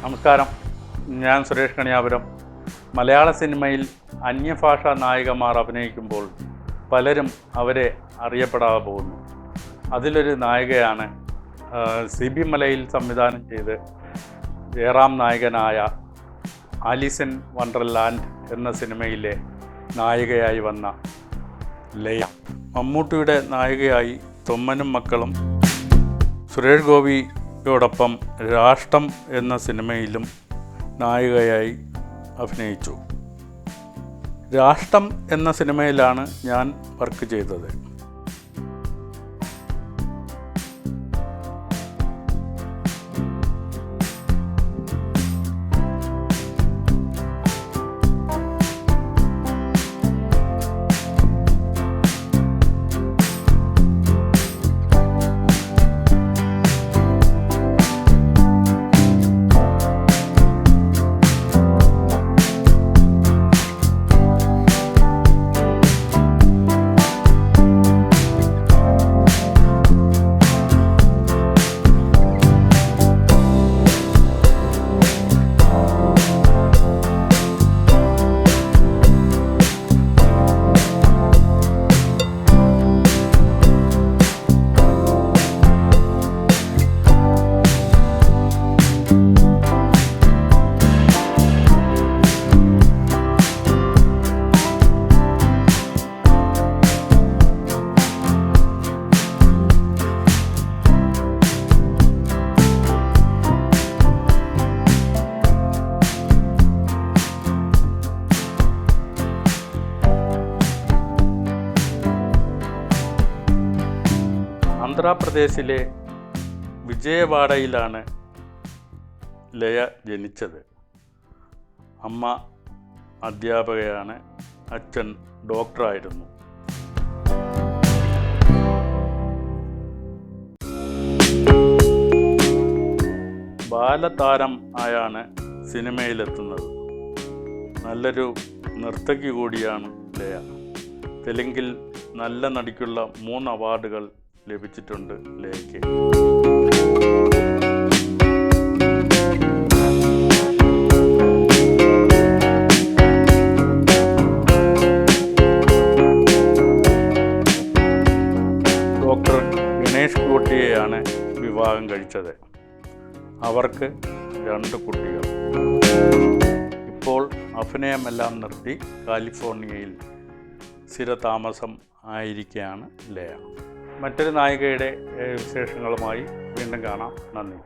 നമസ്കാരം, ഞാൻ സുരേഷ് കണിയാപുരം. മലയാള സിനിമയിൽ അന്യഭാഷാ നായികമാർ അഭിനയിക്കുമ്പോൾ പലരും അവരെ അറിയപ്പെടാതെ പോകുന്നു. അതിലൊരു നായികയാണ് സിബി മലയിൽ സംവിധാനം ചെയ്ത് ജയറാം നായകനായ ആലീസ് ഇൻ വണ്ടർലാൻഡ് എന്ന സിനിമയിലെ നായികയായി വന്ന ലയ. മമ്മൂട്ടിയുടെ നായികയായി തൊമ്മനും മക്കളും, സുരേഷ് ഗോപിയോടൊപ്പം രാഷ്ട്രം എന്ന സിനിമയിലും നായികയായി അഭിനയിച്ചു. രാഷ്ട്രം എന്ന സിനിമയിലാണ് ഞാൻ വർക്ക് ചെയ്തത്. ആന്ധ്രാപ്രദേശിലെ വിജയവാഡയിലാണ് ലയ ജനിച്ചത്. അമ്മ അധ്യാപകയാണ്, അച്ഛൻ ഡോക്ടറായിരുന്നു. ബാലതാരം ആയാണ് സിനിമയിലെത്തുന്നത്. നല്ലൊരു നർത്തകി കൂടിയാണ് ലയ. തെലുങ്കിൽ നല്ല നടിക്കുള്ള 3 അവാർഡുകൾ ലഭിച്ചിട്ടുണ്ട് ലയയ്ക്ക്. ഡോക്ടർ ഗണേഷ് കോട്ടിയെയാണ് വിവാഹം കഴിച്ചത്. അവർക്ക് 2 കുട്ടികൾ. ഇപ്പോൾ അഭിനയമെല്ലാം നിർത്തി കാലിഫോർണിയയിൽ സ്ഥിരതാമസം ആയിരിക്കുകയാണ് ലയ. മറ്റൊരു നായികയുടെ വിശേഷങ്ങളുമായി വീണ്ടും കാണാം. നന്ദി.